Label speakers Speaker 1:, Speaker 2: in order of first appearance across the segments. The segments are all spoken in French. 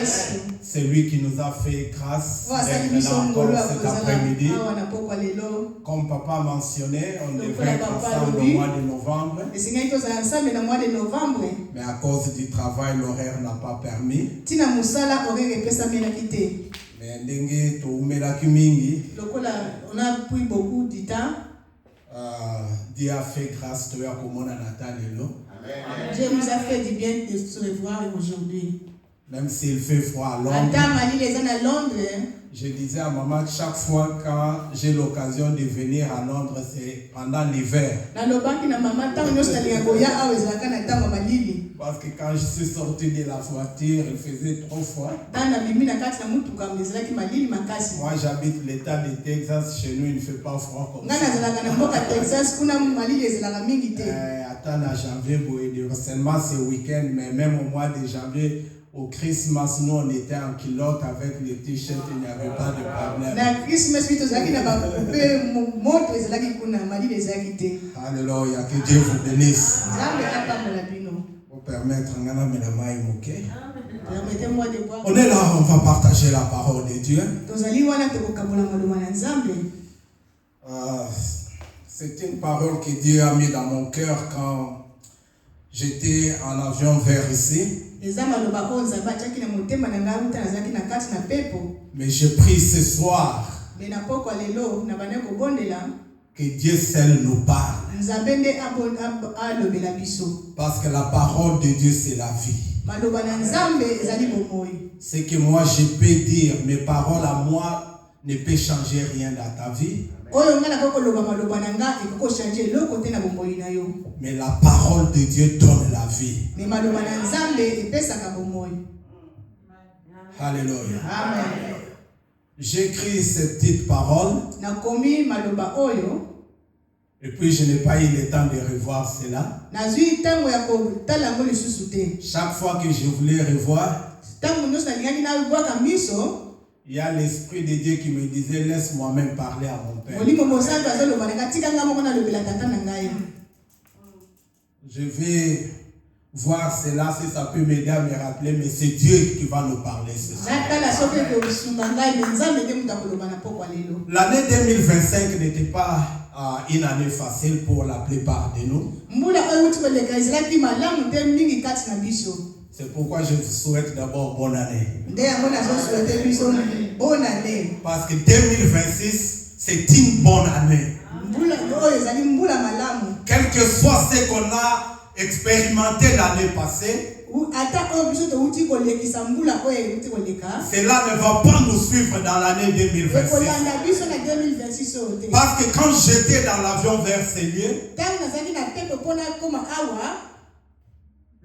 Speaker 1: C'est lui qui nous a fait grâce d'être là encore cet après-midi. Comme papa mentionnait, on devait être ensemble au mois de novembre. Mais à cause du travail, l'horaire n'a pas permis. Mais ndenge toumelaki mingi.
Speaker 2: On a pris beaucoup de temps.
Speaker 1: Dieu a fait grâce de komona natalelo.
Speaker 2: Dieu nous a fait du bien de se revoir aujourd'hui.
Speaker 1: Même s'il fait froid à Londres. Je disais à maman que chaque fois quand j'ai l'occasion de venir à Londres, c'est pendant l'hiver. Parce que quand je suis sorti de la voiture, il faisait trop froid. Moi, j'habite l'État de Texas. Chez nous, il ne fait pas froid comme ça. Attends, à janvier, seulement ce week-end, mais même au mois de janvier, au Christmas, nous on était en culotte avec les t-shirts, il n'y avait pas de problème. Alléluia, que Dieu vous bénisse. Pour permettre, on est là, on va partager la parole de Dieu. C'est une parole que Dieu a mis dans mon cœur quand j'étais en avion vers ici. Mais je prie ce soir que Dieu seul nous parle. Parce que la parole de Dieu, c'est la vie. C'est que moi je peux dire, mes paroles à moi ne peuvent changer rien dans ta vie. Mais la parole de Dieu donne la vie. Alléluia.
Speaker 2: Amen.
Speaker 1: J'écris cette petite parole. Et puis je n'ai pas eu le temps de revoir cela. Chaque fois que je voulais revoir, il y a l'Esprit de Dieu qui me disait, laisse moi-même parler à mon Père. Je vais voir cela, si ça peut m'aider à me rappeler, mais c'est Dieu qui va nous parler ce soir. L'année 2025 n'était pas une année facile pour la plupart de nous. C'est pourquoi je vous souhaite d'abord bonne année. Parce que 2026, c'est une bonne année. Quel que soit ce qu'on a expérimenté l'année passée, cela ne va pas nous suivre dans l'année 2026. Parce que quand j'étais dans l'avion vers ces lieux,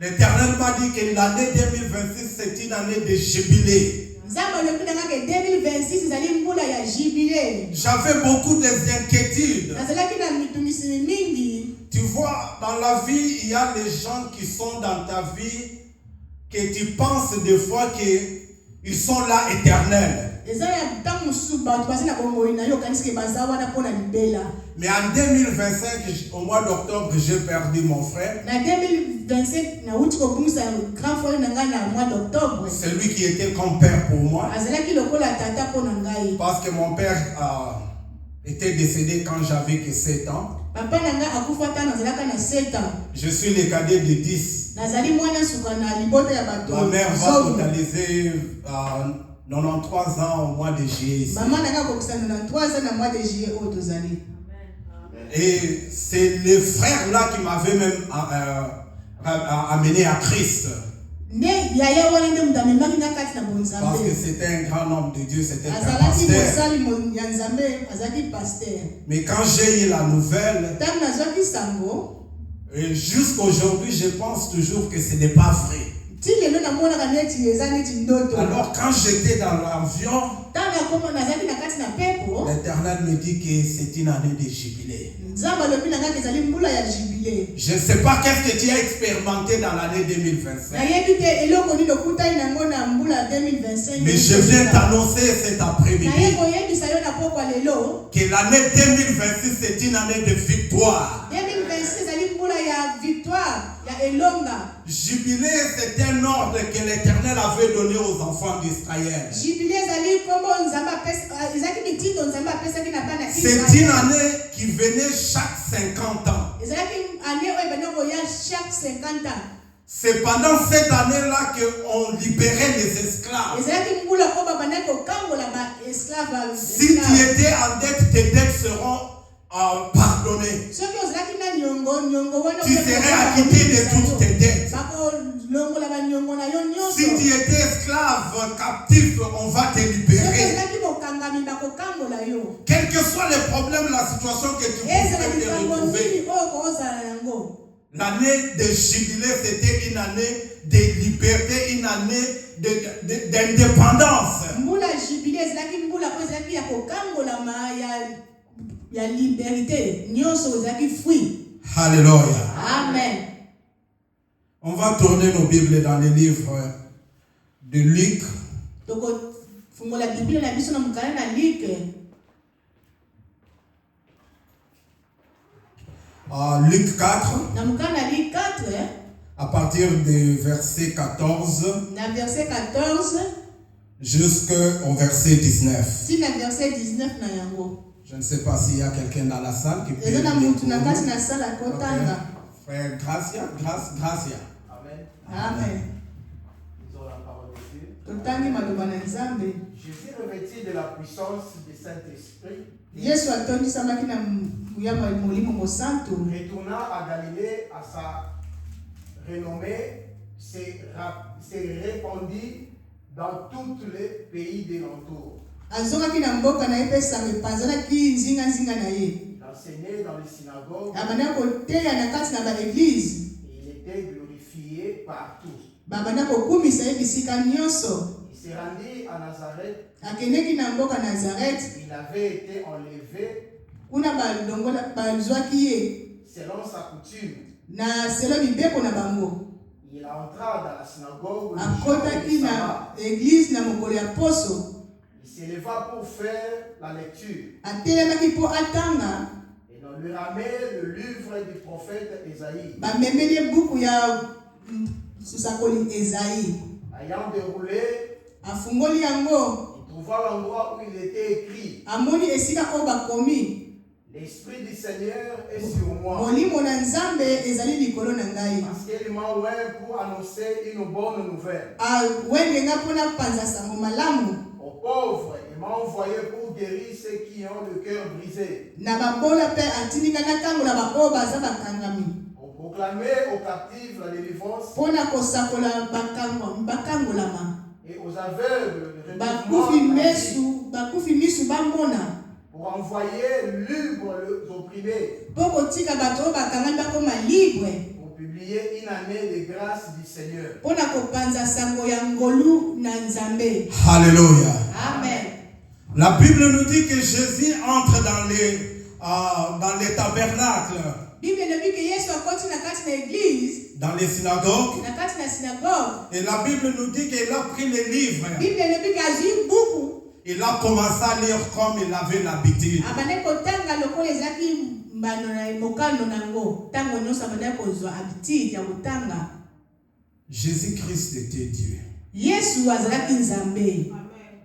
Speaker 1: l'Éternel m'a dit que l'année 2026 c'est une année de jubilé. J'avais beaucoup d'inquiétudes. Tu vois, dans la vie, il y a des gens qui sont dans ta vie que tu penses des fois qu'ils sont là éternels. Mais en 2025, au mois d'octobre, j'ai perdu mon frère. C'est lui qui était comme père pour moi. Parce que mon père était décédé quand j'avais que 7 ans. Je suis le cadet de 10. Ma mère va totaliser 93 ans au mois de juillet. Et c'est le frère là qui m'avait même amené à Christ. Parce que c'était un grand homme de Dieu, c'était un pasteur. Mais quand j'ai eu la nouvelle, et jusqu'à aujourd'hui, je pense toujours que ce n'est pas vrai. Alors quand j'étais dans l'avion, l'Éternel me dit que c'est une année de jubilé. Je ne sais pas qu'est-ce que tu as expérimenté dans l'année 2025. Mais je viens t'annoncer cet après-midi que l'année 2026 c'est une année de victoire. Jubilé, c'est un ordre que l'Éternel avait donné aux enfants d'Israël. C'est une année qui venait chaque 50 ans. C'est pendant cette année-là qu'on libérait les esclaves. Si tu étais en dette, tes dettes seront pardonnées. Tu serais acquitté de toutes tes dettes. Si tu étais esclave, captif, on va te libérer. Quel que soit le problème, la situation que tu pouvais te retrouver. L'année de jubilé, c'était une année de liberté, une année d'indépendance. Alléluia.
Speaker 2: Amen.
Speaker 1: On va tourner nos Bibles dans les livres de Luc. Luc 4. À partir du verset 14 jusqu'au verset 19. Je ne sais pas s'il y a quelqu'un dans la salle qui peut. Okay. Frère Gracia.
Speaker 2: Amen. Amen.
Speaker 3: Nous la parole de Dieu. Jésus revêtu de la puissance du Saint-Esprit. Retourna à Galilée, à sa renommée s'est répandue dans tous les pays de l'entour. Enseignait dans les synagogues. Il était glorifié partout. Il s'est rendu à Nazareth. Il avait été enlevé selon sa coutume. Il entra dans la synagogue le jour du sabbat. Il s'éleva pour faire la lecture. Et on lui ramène le livre du prophète Esaïe. Ayant déroulé, il trouva l'endroit où il était écrit: L'Esprit du Seigneur est sur moi. Parce qu'il m'a oint pour annoncer une bonne nouvelle. Aux pauvres, il m'a envoyé pour guérir ceux qui ont le cœur brisé. Pour proclamer aux captifs la délivrance. Et aux aveugles le renouvellement. Pour envoyer libre les opprimés. Pour publier une année de grâce du Seigneur.
Speaker 1: Alléluia.
Speaker 2: Amen.
Speaker 1: La Bible nous dit que Jésus entre dans les tabernacles, dans les synagogues, et la Bible nous dit qu'il a pris les livres. Il a commencé à lire comme il avait l'habitude. Jésus-Christ était Dieu.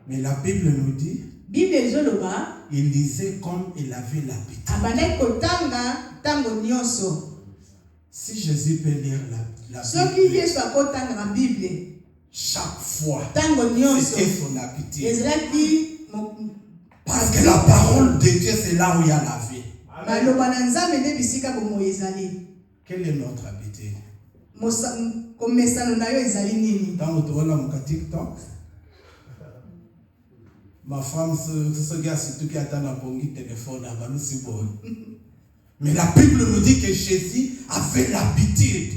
Speaker 1: Mais la Bible nous dit il lisait comme il avait l'habitude. Si Jésus peut lire la Bible chaque fois, c'était son habitude. Parce que la parole de Dieu, c'est là où il y a la vie. Quelle est notre habitude? Dans le TikTok, ma femme, ce gars, c'est tout qui attend un bon téléphone avant nous, c'est bon. Mais la Bible nous dit que Jésus avait l'habitude.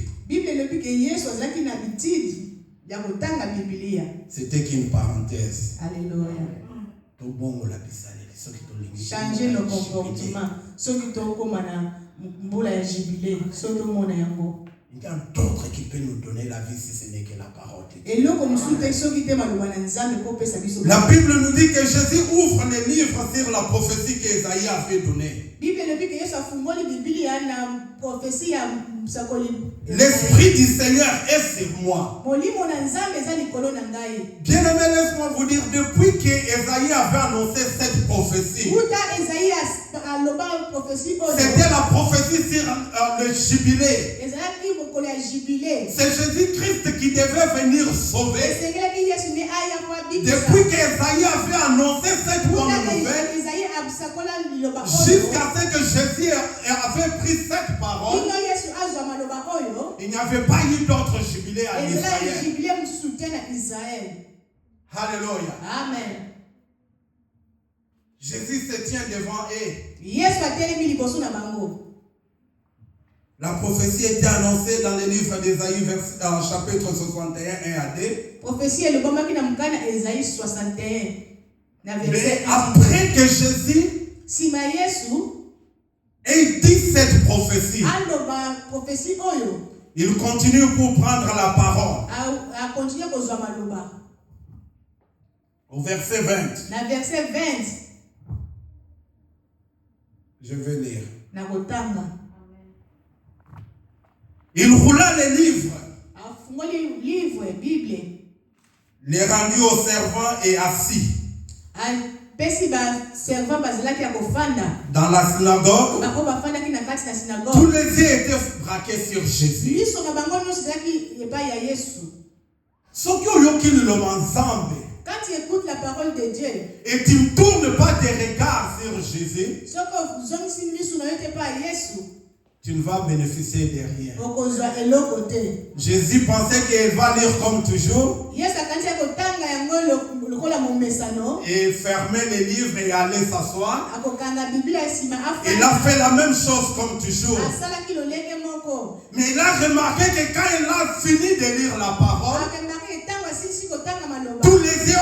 Speaker 1: C'était qu'une parenthèse.
Speaker 2: Alléluia. Changer le comportement.
Speaker 1: Il y a d'autres qui peuvent nous donner la vie si ce n'est que la parole de Dieu. La Bible nous dit que Jésus ouvre les livres sur la prophétie qu'Esaïe avait donnée. L'Esprit du Seigneur est sur moi.
Speaker 2: molimo na nzambe eza likolo na ngai.
Speaker 1: Bien-aimé, laisse-moi vous dire, depuis que Esaïe avait annoncé cette prophétie,
Speaker 2: Kuta Esaïe aloba prophétie oyo.
Speaker 1: c'était la prophétie sur le jubilé.
Speaker 2: Ezalaki mokolo ya jubilé.
Speaker 1: C'est Jésus-Christ qui devait venir sauver.
Speaker 2: Esengelaki Yesu nde aya po abikisa.
Speaker 1: Depuis qu'Esaïe avait annoncé cette bonne nouvelle,
Speaker 2: Esaïe abisakola liloba oyo.
Speaker 1: jusqu'à ce que Jésus avait pris cette parole,
Speaker 2: Kino Yesu azwa maloba oyo.
Speaker 1: il n'y avait pas eu d'autre jubilé à
Speaker 2: Ezalaki
Speaker 1: Israël.
Speaker 2: jubilé mosusu te na Israël.
Speaker 1: Alléluia.
Speaker 2: Amen.
Speaker 1: Jésus se tient devant eux.
Speaker 2: Yesu atelemi liboso na bango.
Speaker 1: La prophétie était annoncée dans le livre d'Ésaïe, chapitre 61, 1 à 2.
Speaker 2: Prophétie elobamaki na mokana Esaïe 61 na
Speaker 1: Mais
Speaker 2: verset 1.
Speaker 1: après que Jésus
Speaker 2: Sima Yesu
Speaker 1: ait dit cette prophétie,
Speaker 2: aloba prophétie oyo
Speaker 1: il continue pour prendre la parole.
Speaker 2: a continué kozwa maloba.
Speaker 1: Au verset 20,
Speaker 2: Na verset 20
Speaker 1: je vais lire.
Speaker 2: na kotanga.
Speaker 1: Il roula les livres,
Speaker 2: Afungoli livre Bible.
Speaker 1: les rendit aux servants et assis
Speaker 2: Pesi ba servant bazalaki ya kofanda.
Speaker 1: dans la synagogue.
Speaker 2: Bako bafandaki na kati na
Speaker 1: Tous
Speaker 2: synagogue.
Speaker 1: les yeux étaient braqués sur Jésus.
Speaker 2: Miso na bango nyonso ezalaki epai ya Yesu.
Speaker 1: Ceux qui ont eu le ensemble,
Speaker 2: Quand tu écoutes la parole de Dieu,
Speaker 1: et tu ne tournes pas tes regards sur Jésus,
Speaker 2: soko zongisi miso na yo te pa Yesu,
Speaker 1: tu ne vas bénéficier de rien.
Speaker 2: okozwa eloko te.
Speaker 1: Jésus pensait qu'il va lire comme toujours
Speaker 2: Yesu akanisi kotanga yango lokola momesano,
Speaker 1: et fermer les livres et aller s'asseoir.
Speaker 2: akokanga Biblia esima
Speaker 1: Il
Speaker 2: afanda.
Speaker 1: a fait la même chose comme toujours.
Speaker 2: Asalaki lolenge moko.
Speaker 1: Mais il a remarqué que quand il a fini de lire la parole,
Speaker 2: Akendaki etango asilisi kotanga maloba.
Speaker 1: tous les yeux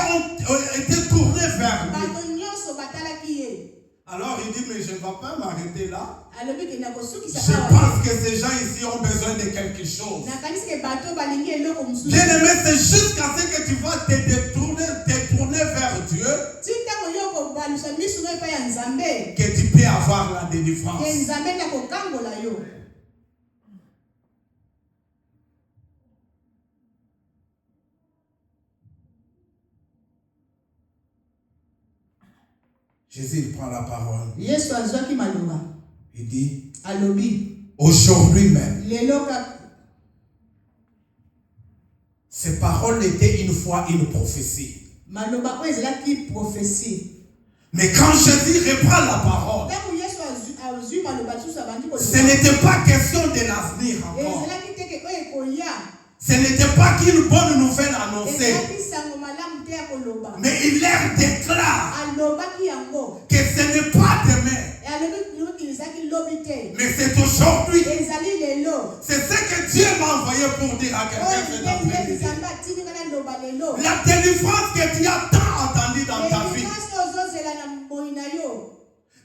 Speaker 1: ont été tournés vers lui.
Speaker 2: Bato nyonso batalaki ye.
Speaker 1: Alors il dit, mais je ne vais pas m'arrêter là.
Speaker 2: Alobi ke nakosukisa
Speaker 1: Je
Speaker 2: awa.
Speaker 1: pense que ces gens ici ont besoin de quelque chose.
Speaker 2: Nakanisi ke bato balingi eloko mosusu.
Speaker 1: Bien aimé, c'est jusqu'à ce que tu vas te détourner vers Dieu
Speaker 2: Tika koyoko balusa miso no epai ya Nzambe.
Speaker 1: que tu peux avoir la délivrance.
Speaker 2: Ke Nzambe na kokangola yo.
Speaker 1: Jésus il prend la parole.
Speaker 2: Yesu azwaki maloba.
Speaker 1: Il dit,
Speaker 2: Alobi.
Speaker 1: aujourd'hui même,
Speaker 2: Lelo kaka.
Speaker 1: ces paroles étaient une fois une prophétie.
Speaker 2: Maloba oyo ezalaki prophétie.
Speaker 1: Mais quand Jésus reprend la parole,
Speaker 2: Ntango Yesu azwi maloba susu abandi
Speaker 1: ce
Speaker 2: koloba.
Speaker 1: n'était pas question de l'avenir encore.
Speaker 2: Ezalaki teke oyo ekoya.
Speaker 1: Ce n'était pas qu'une bonne nouvelle annoncée.
Speaker 2: Ezalaki sango malamu te ya koloba.
Speaker 1: Mais il leur déclare
Speaker 2: Alobaki yango.
Speaker 1: que ce n'est pas demain,
Speaker 2: Alobi ezalaki lobi te.
Speaker 1: mais c'est aujourd'hui.
Speaker 2: Ezali lelo.
Speaker 1: C'est ce que Dieu m'a envoyé pour dire à quelqu'un
Speaker 2: Oyo
Speaker 1: cet
Speaker 2: nde
Speaker 1: après-midi.
Speaker 2: Nzambe atindika na loba lelo.
Speaker 1: La délivrance que tu as tant attendue dans ta vie,
Speaker 2: Eliminasi ozozela na moi na yo.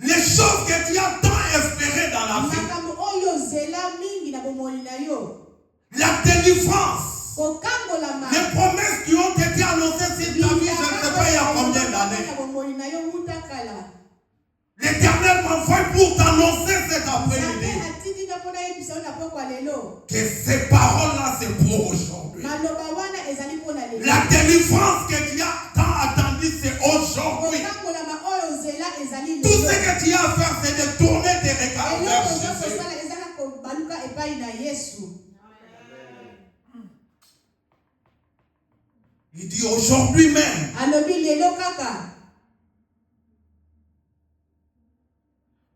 Speaker 1: les choses que tu as tant espérées dans la vie,
Speaker 2: Makambo oyo ozela mingi na bomoi na yo.
Speaker 1: la délivrance,
Speaker 2: Kokangolama.
Speaker 1: les promesses qui ont été annoncées sur ta vie, je ne sais pas il y a combien d'années.
Speaker 2: Na bomoi na yo mutakala.
Speaker 1: L'Éternel m'envoie pour t'annoncer cet
Speaker 2: Nzambe
Speaker 1: après-midi
Speaker 2: atindika mpona yebisa yo na pokwa lelo.
Speaker 1: que ces paroles-là, c'est pour aujourd'hui.
Speaker 2: Maloba wana ezali mpona lelo.
Speaker 1: La délivrance que tu as tant attendue, c'est aujourd'hui.
Speaker 2: Kokangolama oyo ozela ezali
Speaker 1: Tout
Speaker 2: lelo.
Speaker 1: ce que tu as à faire, c'est de tourner tes regards vers
Speaker 2: Eloko
Speaker 1: Jésus.
Speaker 2: ozokosala ezaka kobaluka epai na Yesu.
Speaker 1: Il dit aujourd'hui même,
Speaker 2: Alobi lelo kaka.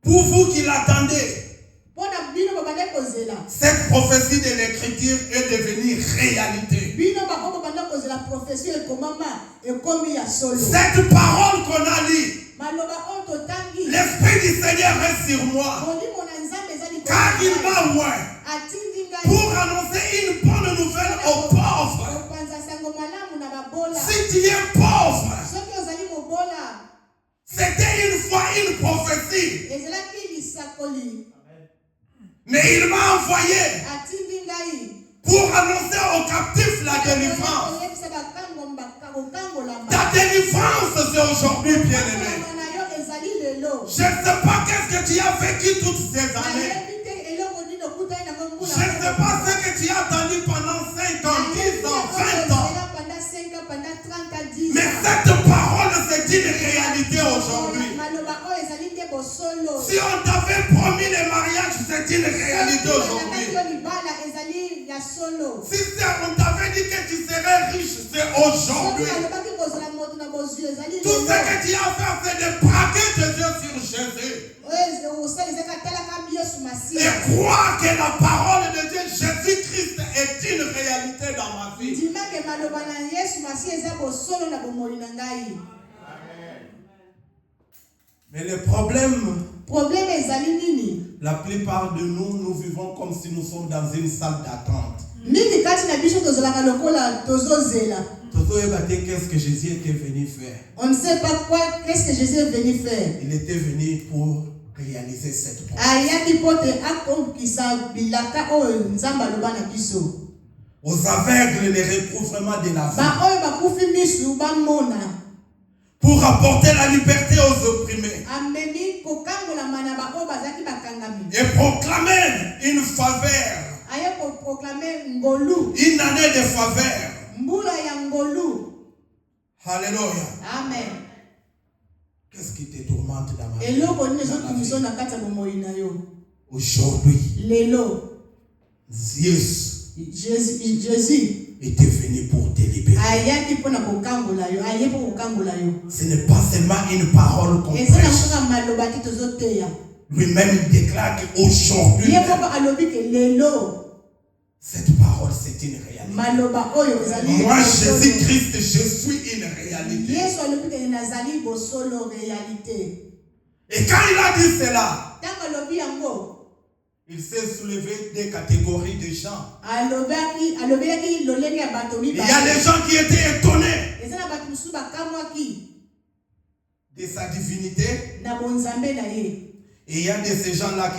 Speaker 1: pour vous qui l'attendez,
Speaker 2: Mpona bino babanda kozela.
Speaker 1: cette prophétie de l'écriture est devenue réalité.
Speaker 2: Bino bako babanda kozela prophétie ekomama ekomi ya solo.
Speaker 1: Cette parole qu'on a lue,
Speaker 2: Maloba oyo totangi.
Speaker 1: l'Esprit du Seigneur est sur moi,
Speaker 2: Molimo na Nzambe ezali
Speaker 1: car il m'a oint
Speaker 2: atindi ngai.
Speaker 1: pour annoncer une bonne nouvelle aux pauvres.
Speaker 2: Kopanza sango malamu na babola.
Speaker 1: Si tu es pauvre,
Speaker 2: Soki ozali mobola.
Speaker 1: c'était une fois une prophétie,
Speaker 2: Ezalaki lisakoli.
Speaker 1: mais il m'a envoyé
Speaker 2: Atindi ngai.
Speaker 1: pour annoncer aux captifs la délivrance.
Speaker 2: Oyebisa bakango kokangolama.
Speaker 1: Ta délivrance, c'est aujourd'hui, bien-aimé.
Speaker 2: Kokangolama na yo ezali lelo.
Speaker 1: Je ne sais pas qu'est-ce que tu as vécu toutes ces années.
Speaker 2: Nayebi te eloko nini okutani nango mbula.
Speaker 1: Je ne sais pas ce que tu
Speaker 2: 30 à 10
Speaker 1: Mais cette parole, c'est une réalité aujourd'hui. Si on t'avait promis le mariage, c'est une réalité aujourd'hui. Si on t'avait dit que tu serais riche, c'est aujourd'hui. Tout ce que tu as à faire, c'est de braquer tes yeux sur Jésus. Et croire que la parole de Dieu, Jésus-Christ, est une réalité dans ma vie. Mais le problème, la plupart de nous vivons comme si nous sommes dans une salle d'attente. Qu'est-ce que Jésus était venu faire?
Speaker 2: On ne sait pas quoi, qu'est-ce que Jésus est venu faire.
Speaker 1: Il était venu pour réaliser cette promesse. Aux aveugles, les recouvrements de la vie. Pour apporter la liberté aux opprimés. Et proclamer une faveur. Une année de faveur. Alléluia.
Speaker 2: Amen.
Speaker 1: Qu'est-ce qui te tourmente dans ma vie? Aujourd'hui,
Speaker 2: Jésus
Speaker 1: était venu pour te libérer. Ce n'est pas seulement une parole qu'on prêche. Lui-même déclare qu'aujourd'hui, cette parole, c'est une réalité. Moi, Jésus-Christ, je suis une réalité. Et quand il a dit cela, il s'est soulevé des catégories de gens. Il y a des gens qui étaient étonnés de sa divinité. Et il y a de ces gens-là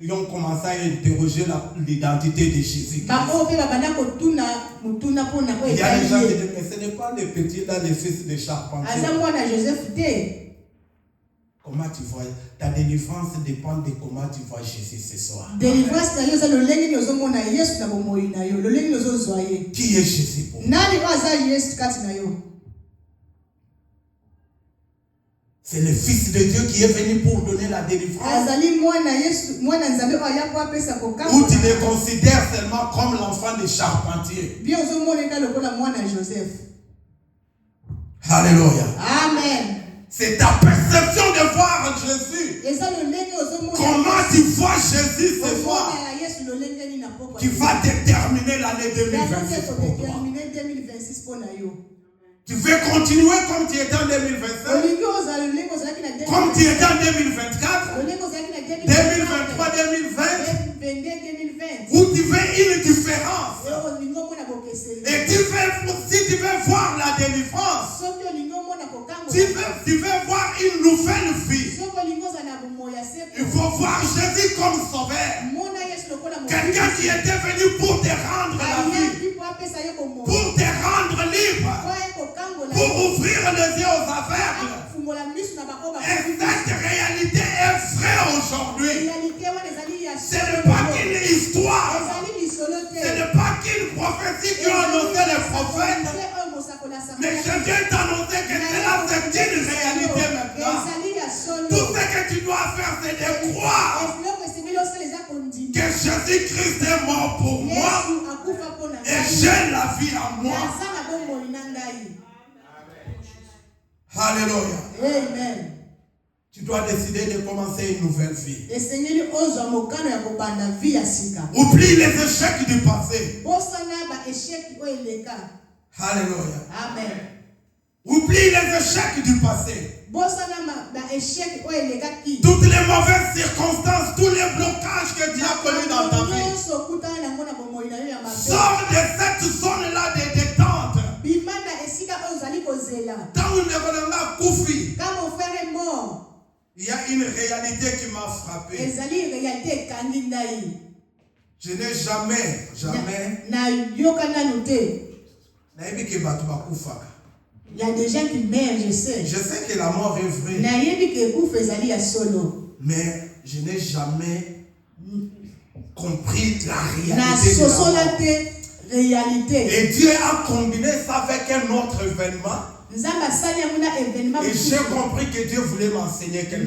Speaker 1: qui ont commencé à interroger l'identité de Jésus. Il y a des gens qui disent, mais ce n'est pas le petit là, le fils de charpentier. Comment tu vois? Ta délivrance dépend de comment tu vois Jésus ce soir. Qui est Jésus pour moi? C'est le Fils de Dieu qui est venu pour donner la délivrance. Ou tu le considères seulement comme l'enfant des charpentiers. Alléluia.
Speaker 2: Amen.
Speaker 1: C'est ta perception de voir Jésus. Comment tu vois Jésus ce soir qui va déterminer l'année 2026 pour toi. Tu veux continuer comme tu étais en 2025, comme tu étais en 2024, 2023, 2020, où tu veux une différence. Et si tu veux voir la délivrance, tu veux voir une nouvelle vie, il faut voir Jésus comme sauveur. Quelqu'un qui était venu pour te rendre la vie, pour te rendre libre, pour ouvrir les yeux aux aveugles. Et cette réalité est vraie aujourd'hui. Ce n'est pas qu'une histoire, ce n'est pas qu'une prophétie qui a annoncé les prophètes, mais je viens t'annoncer que cela c'est une réalité maintenant. Tout ce que tu dois faire, c'est de croire que Jésus-Christ est mort pour moi et j'ai la vie en moi. Alléluia.
Speaker 2: Amen.
Speaker 1: Tu dois décider de commencer une nouvelle vie.
Speaker 2: Oublie
Speaker 1: les échecs du passé. Alléluia.
Speaker 2: Amen.
Speaker 1: Oublie les échecs du passé. Toutes les mauvaises circonstances, tous les blocages que tu as connus dans ta vie. Sors de cette zone-là de détente. Dans une Koufi,
Speaker 2: quand mon frère est mort,
Speaker 1: il y a une réalité qui m'a frappé. Je n'ai jamais
Speaker 2: il y a des gens qui meurent, je sais.
Speaker 1: Je sais que la mort est vraie. Mais je n'ai jamais compris la réalité de la mort.
Speaker 2: réalité.
Speaker 1: Et Dieu a combiné ça avec un autre événement. Et j'ai compris que Dieu voulait m'enseigner quelque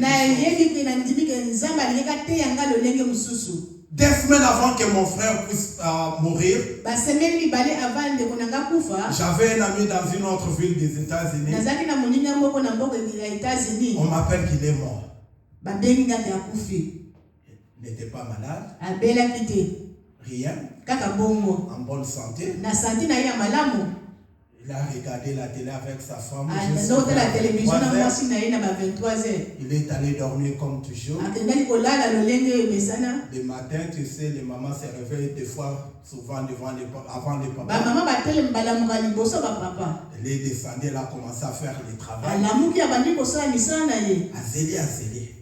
Speaker 1: chose. 2 semaines avant que mon frère puisse mourir, j'avais un ami dans une autre ville des États-Unis. On m'appelle qu'il est mort. Il n'était pas malade. Rien. En bonne santé. Il a regardé la télé avec sa femme. Il est allé dormir comme toujours. Le matin, tu sais, les mamans se réveillent des fois, souvent avant les papas. Il est descendu, il a commencé à faire le travail.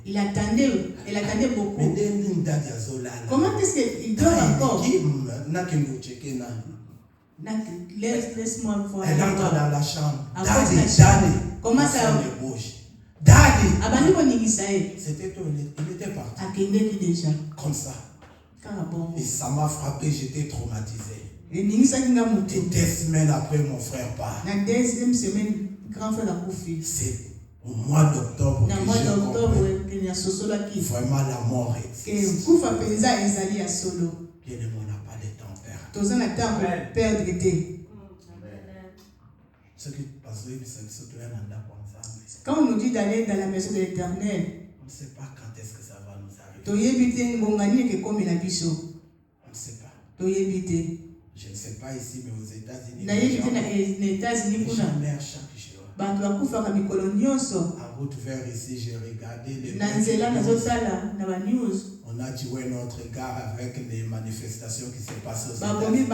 Speaker 2: Il attendait beaucoup. Comment est-ce qu'il dort encore? Laisse-moi voir.
Speaker 1: Elle entre dans la chambre.
Speaker 2: Daddy. Comment ça
Speaker 1: bouge? Daddy.
Speaker 2: C'était
Speaker 1: tout, il était parti.
Speaker 2: Déjà.
Speaker 1: Comme ça. Et ça m'a frappé, j'étais traumatisé. Et 2 semaines après, mon frère part.
Speaker 2: La deuxième semaine, grand frère a couffé.
Speaker 1: C'est au mois d'octobre que j'ai vraiment la mort existe. Bien aimé, on n'a pas de temps perdre.
Speaker 2: Quand on nous dit d'aller dans la maison de l'Éternel,
Speaker 1: on ne sait pas quand est-ce que ça va nous arriver.
Speaker 2: On ne
Speaker 1: sait pas.
Speaker 2: Je ne
Speaker 1: sais pas ici, mais aux États-Unis,
Speaker 2: les gens
Speaker 1: meurent chaque jour. En route vers ici, j'ai regardé les on a tué notre gars avec les manifestations qui se passent aux États-Unis.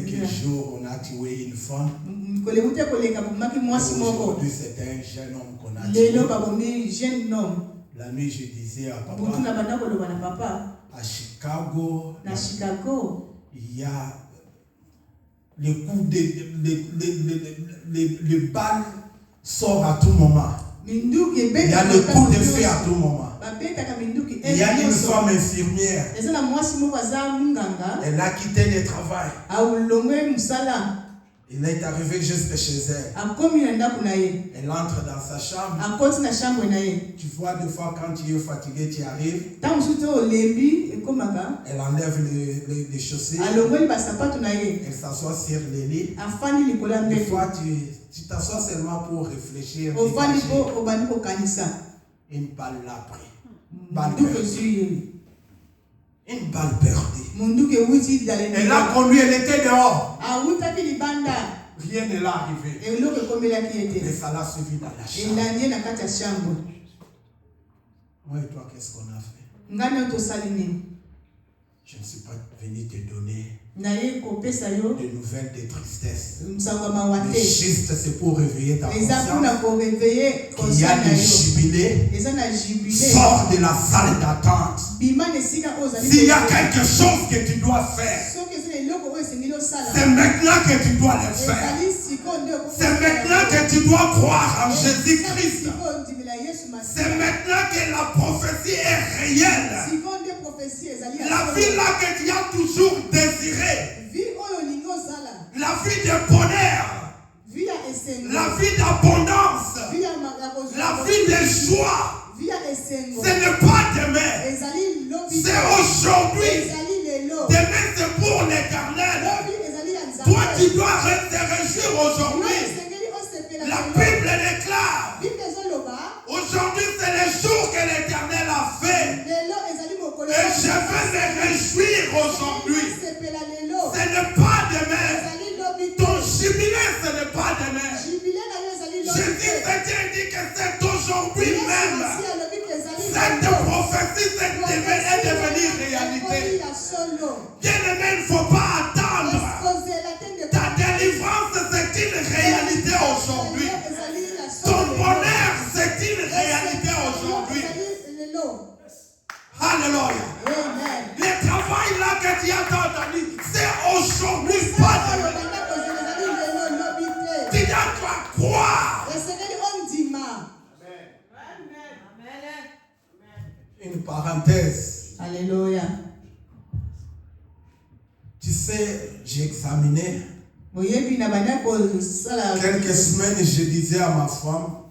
Speaker 1: Quelques jours, on a tué une femme. Aujourd'hui, c'est un jeune homme qu'on a tué. La nuit, je disais à papa, à Chicago, il y a le coup les balles sortent à tout moment. Il y a le coup de feu à tout moment. Il y a une femme infirmière. Elle a quitté le travail. Il est arrivé juste chez elle. Elle entre dans sa chambre. Tu vois, des fois, quand tu es fatigué, tu arrives. Elle enlève les chaussures. Elle s'assoit sur le lit. Des fois, tu t'assois seulement pour réfléchir. Une balle l'a pris. Une balle perdue. Elle a conduit, elle était dehors. Rien ne l'a arrivé. Mais ça l'a suivi dans la chambre. Moi et toi, qu'est-ce qu'on a fait? Je ne suis pas venu te donner des nouvelles de tristesse. Mais juste c'est pour réveiller ta conscience qu'il y a des jubilés. Sors de la salle d'attente. S'il y a quelque chose que tu dois faire, c'est maintenant que tu dois le faire. C'est maintenant que tu dois croire en Jésus-Christ. C'est maintenant que la prophétie est réelle. La vie là que tu as toujours désiré. La vie de bonheur. La vie d'abondance. La vie de joie. Ce n'est pas demain. C'est aujourd'hui. Demain c'est pour l'éternel. Toi tu dois te réjouir aujourd'hui. La Bible déclare. Aujourd'hui c'est le jour que l'éternel a fait. Et je vais me réjouir aujourd'hui. Ce n'est pas demain. Ton jubilé, ce n'est pas demain. Jésus dit que c'est aujourd'hui même. Cette prophétie est devenue réalité. Bien aimé, il ne faut pas attendre. Ta délivrance, c'est une réalité aujourd'hui. Ton bonheur, c'est une réalité aujourd'hui. Alléluia. Le travail là que tu as entendu, c'est aujourd'hui, pas demain. Tu dois croire. Une parenthèse.
Speaker 2: Alléluia.
Speaker 1: Tu sais, examiné. Quelques semaines, je disais à ma femme,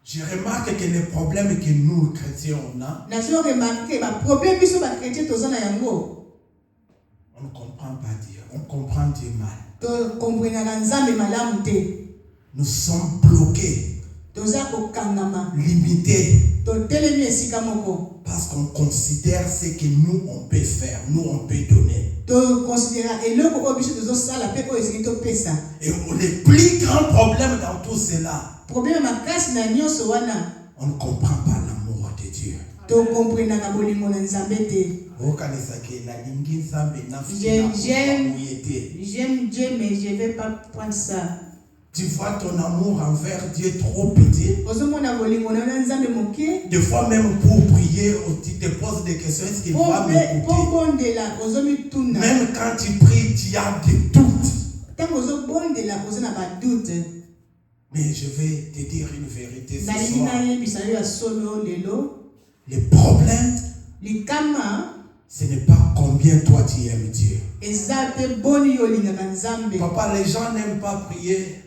Speaker 1: je remarque que les problèmes que nous, chrétiens, on a, on ne comprend pas Dieu, on comprend Dieu mal. Nous sommes bloqués, limités, parce qu'on considère ce que nous, on peut faire, nous, on peut donner. Et le plus grand problème dans tout cela, on ne comprend pas l'amour de Dieu.
Speaker 2: J'aime Dieu, mais je ne vais pas prendre ça.
Speaker 1: Tu vois ton amour envers Dieu trop petit. Des fois même pour prier, tu te poses des questions. Est-ce qu'il va m'écouter? Même quand tu pries, tu as des doutes. Mais je vais te dire une vérité ce soir. Le problème, ce n'est pas combien toi tu aimes Dieu. Papa, les gens n'aiment pas prier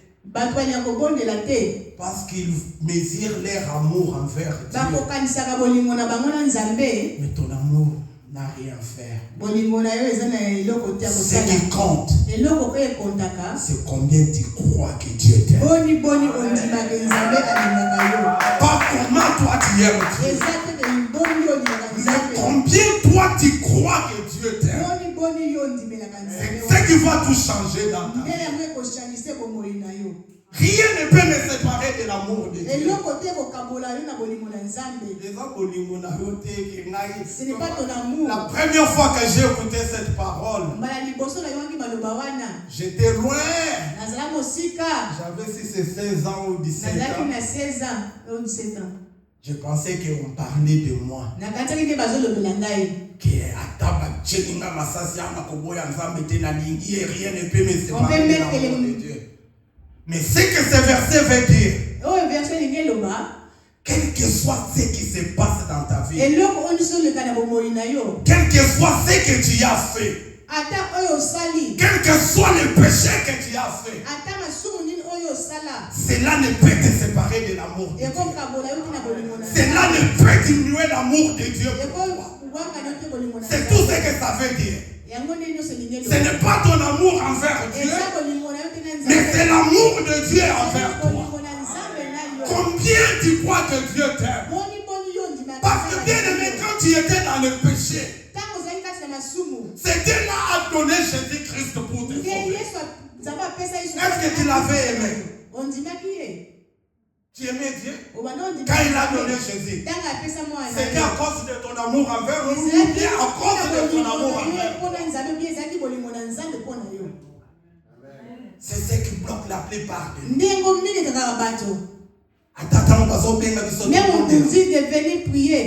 Speaker 1: parce qu'ils mesurent leur amour envers Dieu. Mais ton amour n'a rien à faire. Ce qui compte, c'est combien tu crois que Dieu t'aime. Pas comment toi tu aimes Dieu, mais combien toi tu crois que Dieu t'aime. C'est ce qui va tout changer dans ta vie. Rien ne peut me séparer de l'amour de Dieu.
Speaker 2: Ce n'est pas ton amour.
Speaker 1: La première fois que j'ai écouté cette parole, j'étais loin. J'avais 16 ans ou 17 ans. Je pensais qu'on parlait de moi. Rien ne peut me séparer de l'amour de Dieu. Mais ce que ce verset veut dire, quel que soit ce qui se passe dans ta vie, quel que soit ce que tu as fait, quel que soit le péché que tu as fait, cela ne peut te séparer de l'amour de Dieu. Cela ne peut diminuer l'amour de Dieu pour toi. C'est tout ce que ça veut dire. Ce n'est pas ton amour envers Dieu, mais c'est l'amour de Dieu envers toi. Combien tu crois que Dieu t'aime? Parce que bien aimé, quand tu étais dans le péché, c'était là à donner Jésus-Christ pour te sauver. Est-ce que tu l'avais aimé? Tu aimais Dieu? Quand il a donné Jésus, c'était à cause de ton amour envers nous ou bien à cause de ton amour envers nous? C'est ce qui bloque la plupart de nous.
Speaker 2: Même on te dit de venir prier.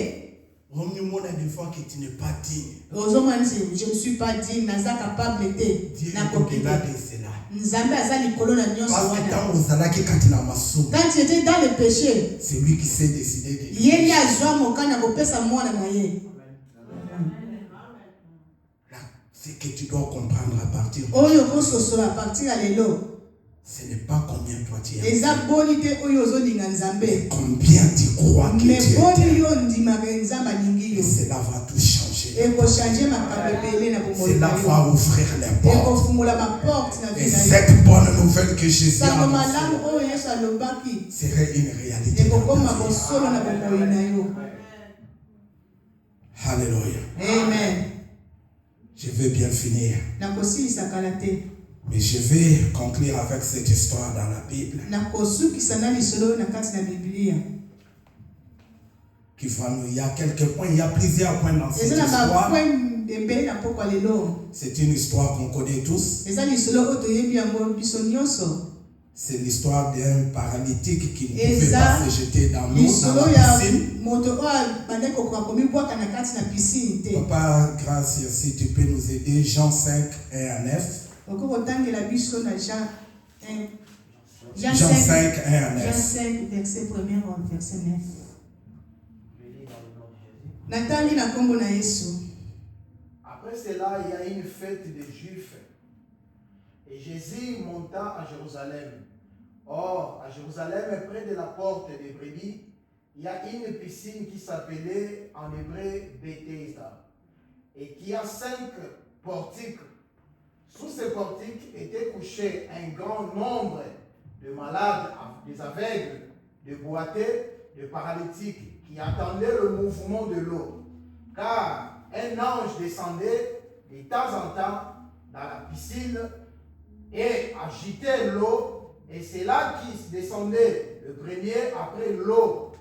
Speaker 1: Des fois que tu n'es pas digne.
Speaker 2: Je ne suis pas digne.
Speaker 1: Dieu est au-delà de cela.
Speaker 2: Quand tu étais dans le péché,
Speaker 1: c'est lui qui s'est décidé de dire. Ce que tu dois comprendre à partir de ce n'est pas combien toi tu aimes, mais combien tu crois que Dieu t'aime. Et cela va tout changer. Cela va ouvrir les portes. Et cette bonne nouvelle que Jésus a annoncée serait une réalité. Alléluia.
Speaker 2: Amen.
Speaker 1: Je vais bien finir. Mais je vais conclure avec cette histoire dans la Bible. Il y a quelques points, il y a plusieurs points dans cette histoire. C'est une histoire qu'on connaît tous. C'est l'histoire d'un paralytique qui ne pouvait pas se jeter dans l'eau, dans la piscine. Papa, grâce, si tu peux nous aider, Jean 5, 1 à 9. Jean 5, 1 à 9.
Speaker 2: Jean 5, verset 1er, verset 9.
Speaker 3: Après après cela, il y a une fête des Juifs. Et Jésus monta à Jérusalem. Or, à Jérusalem, près de la porte des brebis, il y a une piscine qui s'appelait en hébreu Bethesda et qui a 5 portiques. Sous ces portiques était couché un grand nombre de malades, des aveugles, de boiteux, de paralytiques qui attendaient le mouvement de l'eau. Car un ange descendait de temps en temps dans la piscine et agitait l'eau, et c'est là qu'il descendait le premier après l'eau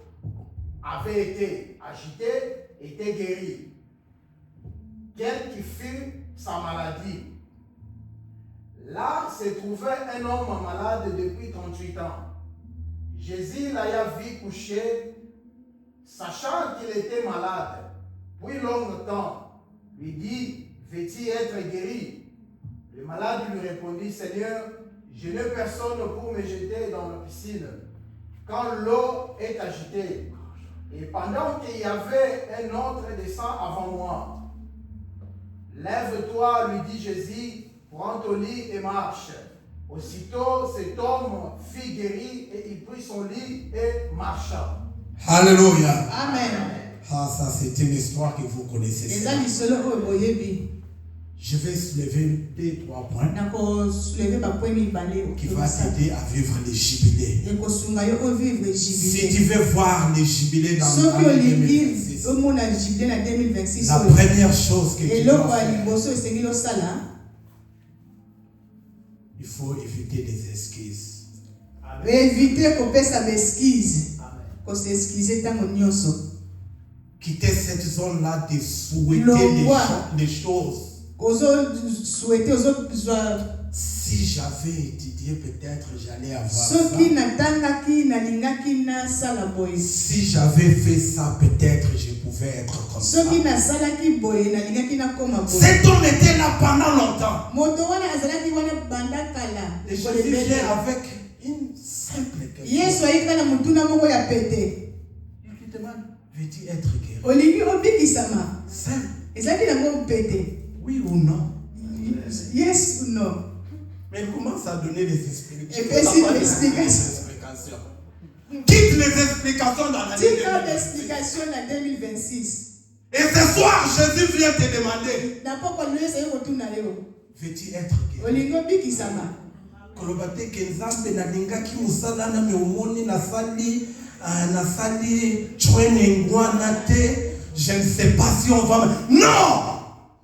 Speaker 3: avait été agitée, était guéri. Quelle qui fut sa maladie. Là se trouvait un homme malade depuis 38 ans. Jésus l'aya vu coucher, sachant qu'il était malade. Puis longtemps, lui dit, veux-tu être guéri? Le malade lui répondit, Seigneur, je n'ai personne pour me jeter dans la piscine quand l'eau est agitée. Et pendant qu'il y avait un autre descend avant moi, lève-toi, lui dit Jésus, prends ton lit et marche. Aussitôt, cet homme fut guéri et il prit son lit et marcha.
Speaker 1: Alléluia.
Speaker 2: Amen.
Speaker 1: Ah, ça c'est une histoire que vous connaissez. Je vais soulever 2-3 points qui vont t'aider à vivre les jubilés. Si tu veux voir les jubilés dans l'année 2026, la première chose que tu dois faire, il faut éviter les excuses.
Speaker 2: Éviter qu'on paie sa excuse. Qu'on s'excuse tant qu'on y
Speaker 1: quitter cette zone-là de souhaiter des choses. Si j'avais étudié, peut-être j'allais avoir ça. Si j'avais fait ça, peut-être je pouvais être comme ça. Cet homme était là pendant longtemps. Et je vivais avec une simple question. Il lui demande, veux-tu être guéri? Simple. Oui ou non?
Speaker 2: Yes ou non?
Speaker 1: Mais il commence à donner des explications.
Speaker 2: Quitte
Speaker 1: les explications dans l'année
Speaker 2: 2026.
Speaker 1: Et ce soir, Jésus vient te demander, veux-tu être guéri? Kolobate kenzambe na lingaki musala na me omoni na sali chwene ngwana te. Je ne sais pas si on va... Non!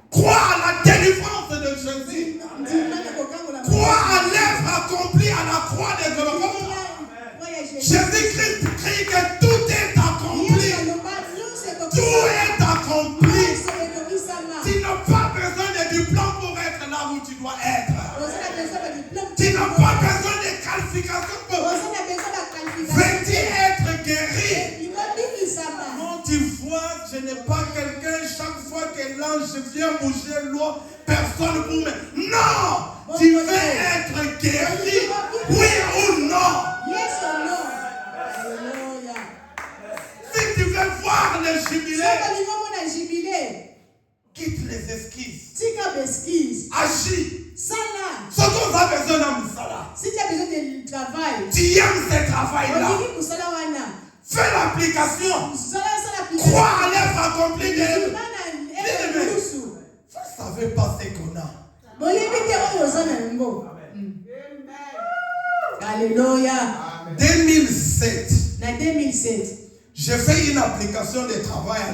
Speaker 1: Crois à la délivrance de Jésus. Crois à l'œuvre accomplie à la croix de Golgotha. Jésus-Christ crie que tout est accompli. Tout est accompli. Tu n'as pas besoin de diplôme pour être là où tu dois être. Tu n'as pas besoin de qualification pour... Veux-tu être guéri? Non, tu vois, je n'ai pas quelqu'un, chaque fois que l'ange vient bouger l'eau, personne pour me... Non! Tu veux être guéri? Oui ou non?
Speaker 2: Yes or no?
Speaker 1: Si tu veux voir le jubilé, quitte les esquisses. Agis. Ce qu'on a besoin d'un moussala.
Speaker 2: Si tu as besoin de travail,
Speaker 1: tu aimes ce travail-là. Fais l'application. Crois à l'œuvre accomplie de Dieu. Vous ne savez pas ce qu'on a.
Speaker 2: Alléluia.
Speaker 1: 2007.
Speaker 2: 2007.
Speaker 1: J'ai fait une application de travail à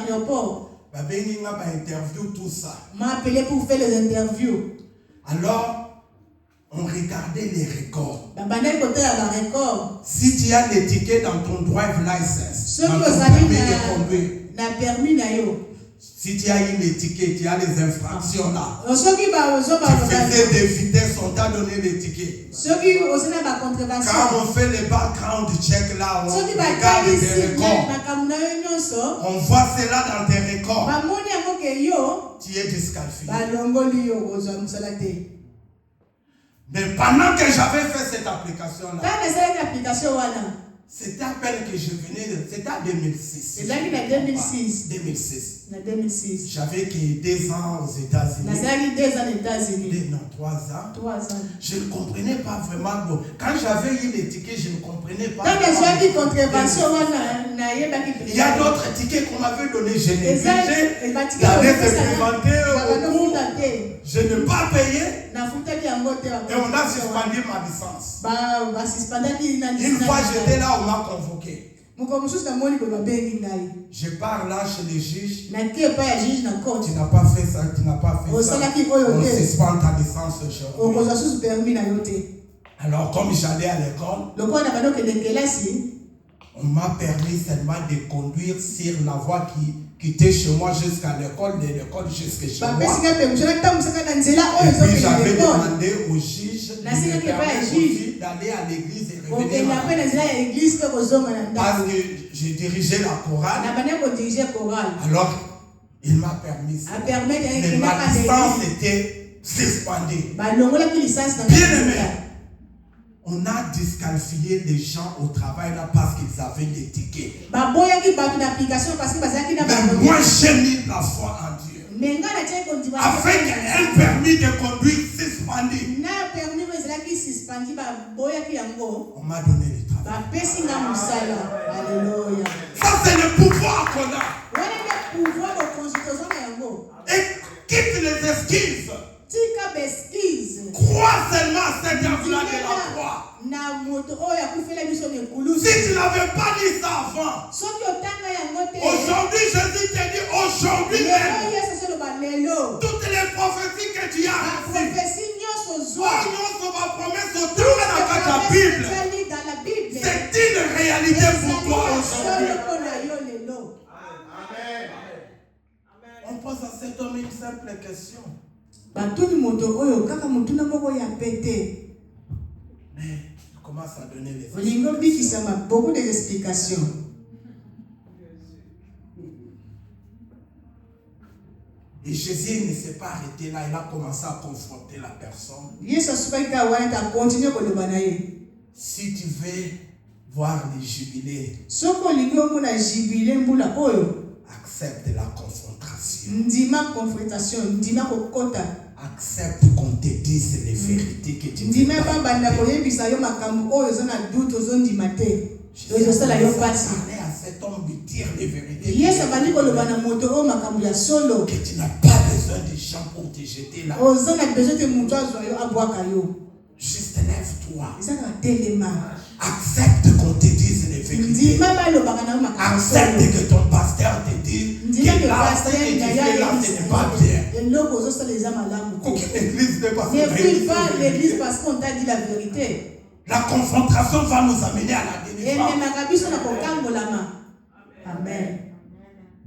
Speaker 2: l'aéroport.
Speaker 1: Interview, tout ça.
Speaker 2: M'a appelé pour faire les interviews.
Speaker 1: Alors, on regardait les records.
Speaker 2: Si
Speaker 1: tu as les tickets dans ton drive license, si tu as eu les tickets, tu as les infractions là. Tu faisais des vitesses, on t'a donné les tickets. Quand on fait les background check là, on regarde les records. On voit cela dans tes records. Tu es disqualifié. Mais pendant que j'avais fait cette application là, C'était à peine que je venais, c'était en 2006.
Speaker 2: C'est en 2006.
Speaker 1: 2006. J'avais que 2 ans aux États-Unis.
Speaker 2: 2 ans aux États-Unis.
Speaker 1: Non, 3 ans.
Speaker 2: 3 ans.
Speaker 1: Je ne comprenais pas vraiment. Quand j'avais eu les tickets, je ne comprenais pas.
Speaker 2: Quand j'ai eu contravention,
Speaker 1: il y a d'autres tickets qu'on m'avait donnés. Je n'ai pas payé. Je n'ai pas payé. Et on a suspendu ma licence. Une fois j'étais là, on m'a convoqué. Je pars là chez les juges. Tu n'as pas fait ça, tu n'as pas fait ça. On suspend ta licence aujourd'hui. Alors comme j'allais à l'école, on m'a permis seulement de conduire sur la voie qui était chez moi jusqu'à l'école, de l'école jusqu'à chez moi. Et puis j'avais demandé au juge de me permettre aussi d'aller à l'église et revenir. Parce que j'ai dirigé la chorale. Alors, il m'a permis ça. Mais ma licence était suspendue. Bien aimé. On a disqualifié les gens au travail là parce qu'ils avaient des tickets. Mais moi j'ai mis la foi en Dieu. Avec un permis de conduire suspendu. On m'a donné le travail. Ça c'est le pouvoir qu'on a. Et quitte les excuses. Crois seulement à cette œuvre-là de la croix. Si tu n'avais pas dit ça avant, aujourd'hui Jésus te dit, aujourd'hui même, toutes les prophéties que tu as reçues, on va promettre au tour de la Bible. C'est une réalité pour toi aujourd'hui. On pose à cet homme une simple question. Mais il commence à donner les
Speaker 2: beaucoup d'explications.
Speaker 1: Et Jésus ne s'est pas arrêté là, il a commencé à confronter la personne. Si tu veux voir les jubilés, accepte la confrontation. Accepte qu'on te dise les vérités que tu ne peux pas. Jésus a parlé à cet homme de dire les vérités. Que tu n'as pas besoin de gens pour te jeter là. Juste lève-toi. Accepte qu'on te dise les vérités. Accepte que ton pasteur te dise que là, ce que tu fais là, ce n'est pas bien.
Speaker 2: L'église parce qu'on t'a dit la vérité.
Speaker 1: La confrontation va nous amener à la délivrance.
Speaker 2: Amen.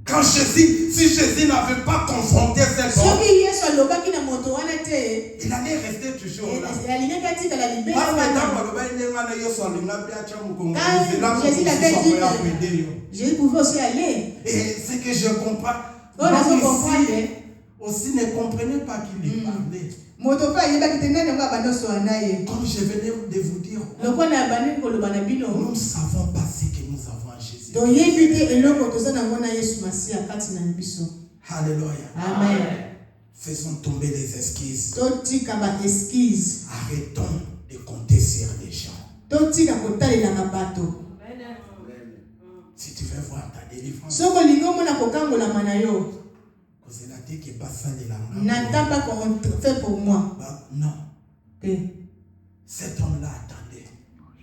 Speaker 1: Quand Jésus, si Jésus n'avait pas confronté cet homme, il allait rester toujours là.
Speaker 2: Jésus pouvait aussi aller.
Speaker 1: Et ce que je comprends, aussi ne comprenez pas qu'il est parlé. Comme je venais de vous dire, nous ne savons pas ce que nous avons en Jésus. Alléluia.
Speaker 2: Amen.
Speaker 1: Faisons tomber les excuses. Arrêtons de compter sur les gens. Si tu veux voir ta délivrance,
Speaker 2: n'attends pas qu'on fait pour moi.
Speaker 1: Non. Cet homme-là attendait.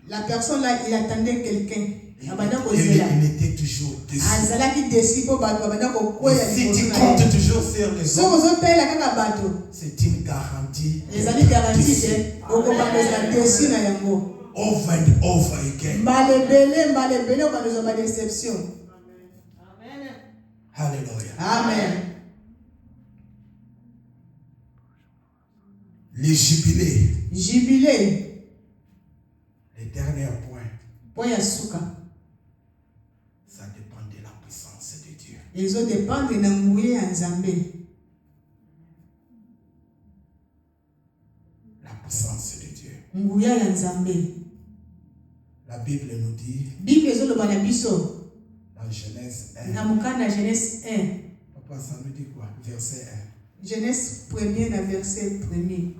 Speaker 2: La personne là, il attendait quelqu'un.
Speaker 1: Il était toujours dessus. Si tu comptes toujours sur les autres, c'est une garantie. Over and over again. Alléluia.
Speaker 2: Amen.
Speaker 1: Les jubilés.
Speaker 2: Jubilé.
Speaker 1: Le dernier point.
Speaker 2: Ça
Speaker 1: dépend de la puissance de Dieu.
Speaker 2: Ils ont dépendre de l'amouille en Zambé.
Speaker 1: La puissance de Dieu.
Speaker 2: Mouya en Zambé.
Speaker 1: La Bible Bible nous dit,
Speaker 2: Bible ezoloba na biso
Speaker 1: dans Genèse 1,
Speaker 2: na mokana Genèse 1.
Speaker 1: papa, ça nous dit quoi? Verset 1.
Speaker 2: Genèse 1er na verset 1er.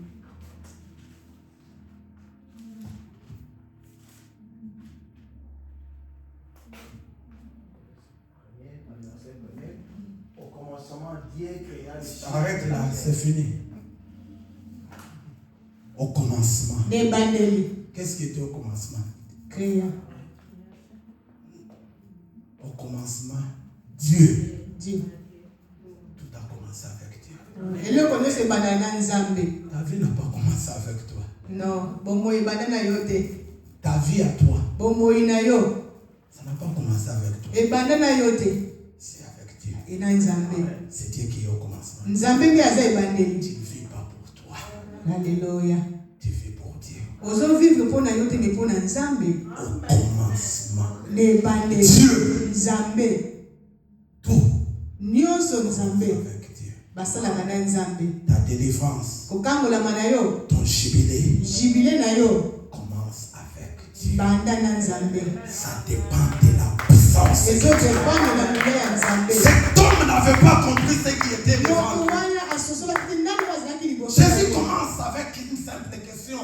Speaker 3: Au commencement, Dieu créa les cieux.
Speaker 1: Arrête là, c'est fini. Au commencement. Qu'est-ce qui était au commencement?
Speaker 2: Créa.
Speaker 1: Au commencement, Dieu.
Speaker 2: Dieu.
Speaker 1: Tout a commencé avec Dieu.
Speaker 2: Et le connaît c'est banana nzambe.
Speaker 1: Ta vie n'a pas commencé avec toi.
Speaker 2: Non, bomo banana yote.
Speaker 1: Ta vie à toi.
Speaker 2: Bomo inayo.
Speaker 1: Ça n'a pas commencé avec toi.
Speaker 2: Et banana yote.
Speaker 1: C'est avec Dieu.
Speaker 2: Ina nzambe.
Speaker 1: C'est Dieu qui est au commencement.
Speaker 2: Nzambe ndiye azayibandeli.
Speaker 1: Tu ne vis pas pour toi.
Speaker 2: Alléluia.
Speaker 1: Tu vis pour Dieu.
Speaker 2: Ozo vivre pour na yote ne pour na nzambe.
Speaker 1: Au commencement.
Speaker 2: Ne bandeli.
Speaker 1: Dieu.
Speaker 2: Nzambe.
Speaker 1: Tout.
Speaker 2: Nyonso nzambe.
Speaker 1: Avec Dieu.
Speaker 2: Basala kana nzambe.
Speaker 1: Ta délivrance.
Speaker 2: Kokangola manayo.
Speaker 1: Ton jubilé.
Speaker 2: Jubilé na yo.
Speaker 1: Commence avec Dieu.
Speaker 2: Banda na nzambe.
Speaker 1: Ça dépend de la puissance.
Speaker 2: Ezo dépend de la nouvelle ya nzambe.
Speaker 1: Cet homme n'avait pas compris ce qui était devant lui. Jésus commence avec une simple question.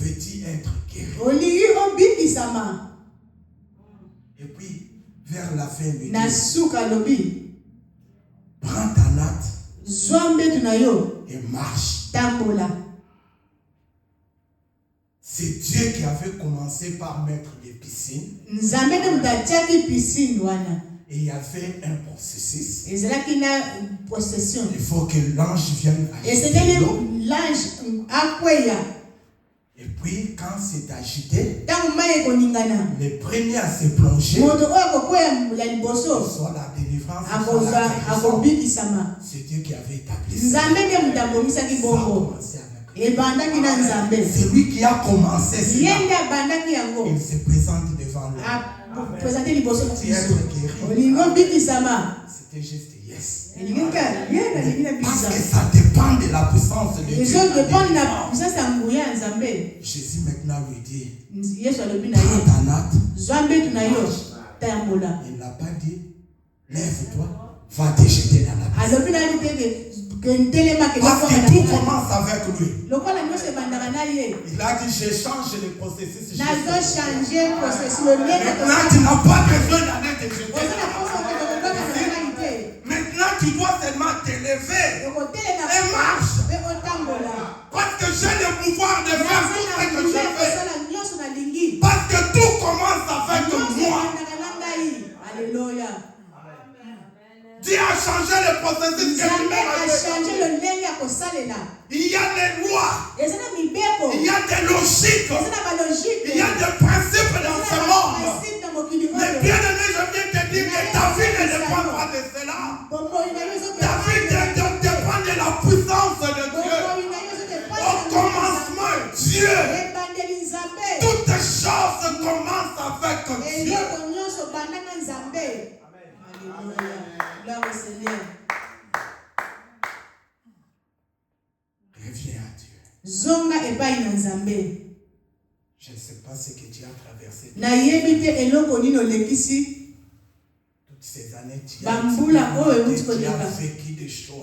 Speaker 1: Veux-tu être guéri? Et puis, vers la fin, il dit, prends ta natte et marche. C'est Dieu qui avait commencé par mettre des piscines. Et il y avait un processus. Il faut que l'ange vienne agiter l'eau. Et puis, quand c'est agité, le premier à se plonger, soit la délivrance, soit la guérison. C'est Dieu qui avait établi ça. Ça a commencé avec lui. C'est lui qui a commencé cela. Il se présente devant lui. Tu es guéri. C'était juste yes. Parce que ça dépend de la puissance de Dieu. Jésus maintenant lui dit, prends ta natte. Il n'a pas dit, lève-toi, va te jeter dans la piscine. Parce que tout commence avec lui. Il a dit, je change le processus. Maintenant, tu n'as pas besoin d'aller te jeter. Maintenant, tu dois seulement te lever et marche. Parce que j'ai le pouvoir de faire tout ce que je fais. Parce que tout commence avec moi.
Speaker 2: Alléluia.
Speaker 1: Dieu a changé le processus que lui-même a fait. Il y a des lois. Il y a des logiques. Il y a des principes dans ce monde. Mais bien aimé, je viens te dire que ta vie ne dépend pas de cela. Ta vie dépend de la puissance de Dieu. Au commencement, Dieu. Toutes les choses commencent avec Dieu. Reviens à Dieu. Je ne sais pas ce que tu as traversé. Toutes ces années, tu as vécu des choses.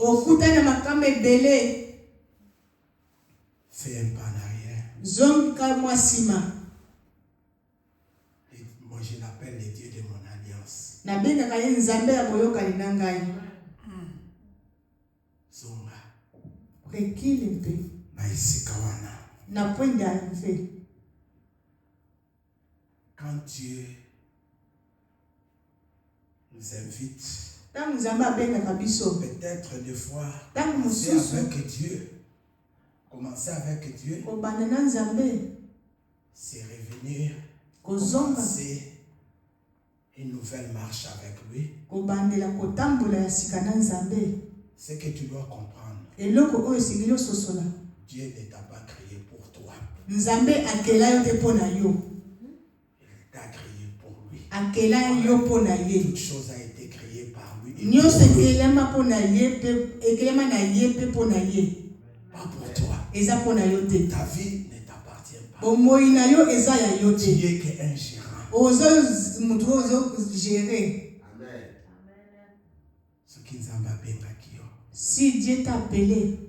Speaker 1: Fais un pas en arrière. Moi, je l'appelle le Dieu de mon alliance. Zonga.
Speaker 2: Recule un peu.
Speaker 1: Quand Dieu nous invite, peut-être des fois, commencer avec Dieu, c'est revenir, commencer une nouvelle marche avec lui. Ce que tu dois comprendre, Dieu ne t'a pas créé pour toi. Il t'a créé pour lui. Toute chose a été créée par lui. Pas pour toi. Ta vie ne t'appartient
Speaker 2: bomoi na yo eza ya yo
Speaker 1: Tu
Speaker 2: te.
Speaker 1: n'es qu'un gérant.
Speaker 2: Mutu ozo gérer.
Speaker 3: Amen.
Speaker 1: Ce qui nous a bengaki yo.
Speaker 2: Si Dieu t'a appelé,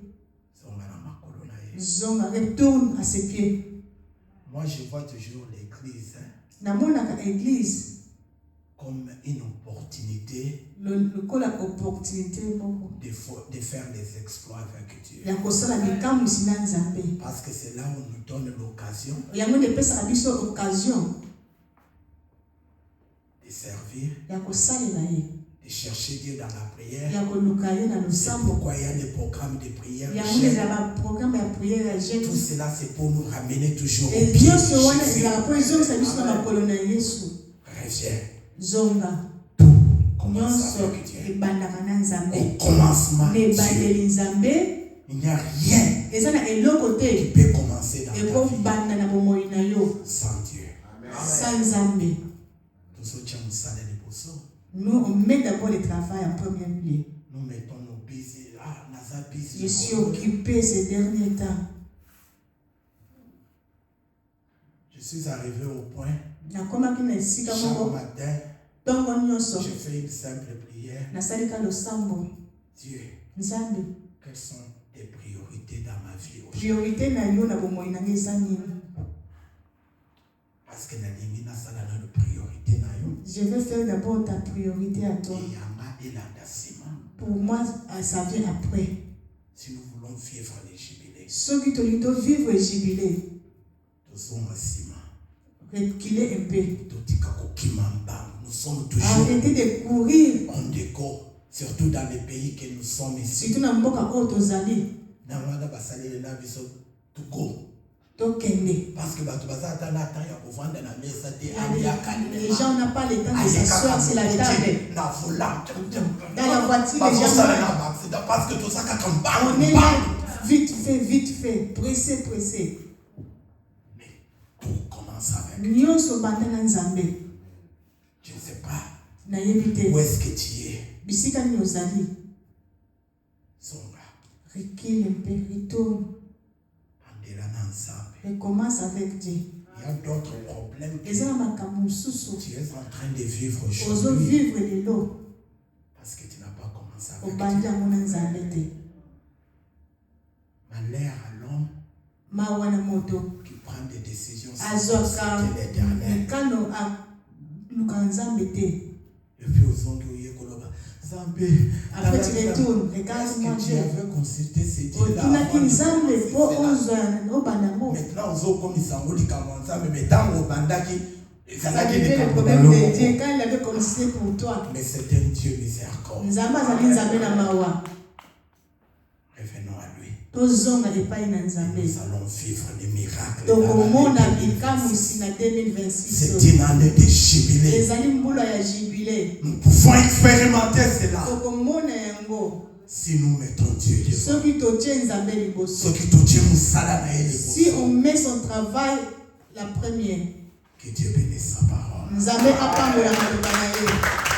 Speaker 1: Zonga na makolo na ye.
Speaker 2: zonga, retourne à ses pieds.
Speaker 1: Moi, je vois toujours l'église
Speaker 2: Namonaka église
Speaker 1: comme une opportunité
Speaker 2: lokola opportunité moko
Speaker 1: de faire des exploits avec Dieu.
Speaker 2: ya kosala likambo sina Nzambe.
Speaker 1: Parce que c'est là où on nous donne l'occasion
Speaker 2: Yango epesaka biso occasion
Speaker 1: de servir,
Speaker 2: ya kosalela ye,
Speaker 1: de chercher Dieu dans la prière.
Speaker 2: ya koluka ye na
Speaker 1: C'est
Speaker 2: losambo.
Speaker 1: pourquoi il y a des programmes de prière.
Speaker 2: Yango ezala baprogramme ya priere ya jeune.
Speaker 1: Tout cela, c'est pour nous ramener toujours au
Speaker 2: Et
Speaker 1: pied de
Speaker 2: nyonso wana
Speaker 1: Jésus.
Speaker 2: ezalaka mpo ezongisa biso na makolo na Yesu.
Speaker 1: Reviens.
Speaker 2: Zonga
Speaker 1: Tout commence
Speaker 2: nyonso
Speaker 1: avec Dieu.
Speaker 2: ebandaka na
Speaker 1: Au
Speaker 2: Nzambe.
Speaker 1: commencement,
Speaker 2: Na
Speaker 1: Dieu.
Speaker 2: ebandeli Nzambe
Speaker 1: Il n'y a rien
Speaker 2: eza na eloko
Speaker 1: qui
Speaker 2: te
Speaker 1: peut commencer dans ta vie
Speaker 2: ekobanda na bomoi na yo
Speaker 1: sans Dieu.
Speaker 2: sans Nzambe.
Speaker 1: Tout ce qui nous sale les bossos.
Speaker 2: Nous, on met d'abord le travail en premier lieu.
Speaker 1: Nous mettons nos busy. Ah, Naza busy.
Speaker 2: Je suis occupé ces derniers temps.
Speaker 1: Je suis arrivé au point.
Speaker 2: Nakomaki na esika
Speaker 1: Chaque
Speaker 2: moko
Speaker 1: matin,
Speaker 2: ntongo nyonso
Speaker 1: je fais une simple prière.
Speaker 2: nasalika losambo.
Speaker 1: Dieu,
Speaker 2: Nzambe,
Speaker 1: quelles sont tes priorités dans ma vie aujourd'hui?
Speaker 2: priorité na yo na bomoi na ngai eza nini?
Speaker 1: Parce que nalingi nasala na priorité na yo.
Speaker 2: Je vais faire d'abord ta priorité à toi.
Speaker 1: Et yanga elanda sima.
Speaker 2: Pour moi, ça vient après.
Speaker 1: Si nous voulons vivre les jubilés,
Speaker 2: Soki tolito vivre et jubilé,
Speaker 1: tozonga sima.
Speaker 2: reculer un peu.
Speaker 1: Totika kokima mbangu. Nous sommes toujours
Speaker 2: Arrêtez de courir.
Speaker 1: en déco, surtout dans les pays que nous sommes ici.
Speaker 2: Surtout na mboka oyo tozali.
Speaker 1: Namwana basaleli na biso tuko.
Speaker 2: Tokende.
Speaker 1: Parce que bato baza ata na temps ya kovanda na mesa te
Speaker 2: Les gens n'ont pas le temps de s'asseoir sur la table.
Speaker 1: na volant.
Speaker 2: Dans la voiture, les gens
Speaker 1: parce que tout ça quand
Speaker 2: on est là, vite fait, pressé.
Speaker 1: Mais tout commence avec.
Speaker 2: Nyonso banda na Nzambe.
Speaker 1: Je ne sais pas
Speaker 2: Nayebi te.
Speaker 1: où est-ce que tu es.
Speaker 2: Bisika ni ozali.
Speaker 1: Songa.
Speaker 2: Recule un peu, retourne.
Speaker 1: Andela na ensemble.
Speaker 2: Recommence avec Dieu.
Speaker 1: Il y a d'autres problèmes que
Speaker 2: Eza makambo mosusu.
Speaker 1: tu es en train de vivre
Speaker 2: Ozo
Speaker 1: aujourd'hui.
Speaker 2: vivre lelo.
Speaker 1: Parce que tu n'as pas commencé avec
Speaker 2: Obandi
Speaker 1: Dieu.
Speaker 2: yango na Nzambe te.
Speaker 1: Malheur à l'homme
Speaker 2: Mawa na moto.
Speaker 1: qui prend des décisions sans
Speaker 2: Azwaka
Speaker 1: consulter l'Éternel.
Speaker 2: mikano luka Nzambe te.
Speaker 1: Et puis aux ondes où il y a Koloba. Zambé.
Speaker 2: Après tu retournes, regarde
Speaker 1: Est-ce
Speaker 2: moi
Speaker 1: que tu avais consulté ces dieux-là?
Speaker 2: otunaki Nzambe po ozwa obanda ngo.
Speaker 1: Maintenant, aux autres, comme ils s'en vont du Kamanza, mais tant au Bandaki,
Speaker 2: Ça réglait le problème de Dieu quand il avait commencé pour toi.
Speaker 1: mais c'est un Dieu miséricordieux.
Speaker 2: Nzambe azali Nzambe na mawa.
Speaker 1: Revenons à lui.
Speaker 2: Tozonga epai na Nzambe.
Speaker 1: Nous allons vivre des miracles. dans
Speaker 2: Tokomona
Speaker 1: l'année 2026.
Speaker 2: bikamusi na 2026.
Speaker 1: C'est une année de jubilé.
Speaker 2: Ezali mbula ya jubilé.
Speaker 1: Nous pouvons expérimenter cela
Speaker 2: Tokomona yango.
Speaker 1: si nous mettons Dieu devant.
Speaker 2: Soki totie Nzambe liboso.
Speaker 1: Ce qui te dit, nous salons
Speaker 2: Si on met son travail la première.
Speaker 1: Que Dieu bénisse sa parole.
Speaker 2: Nzambe apambola maloba na ye.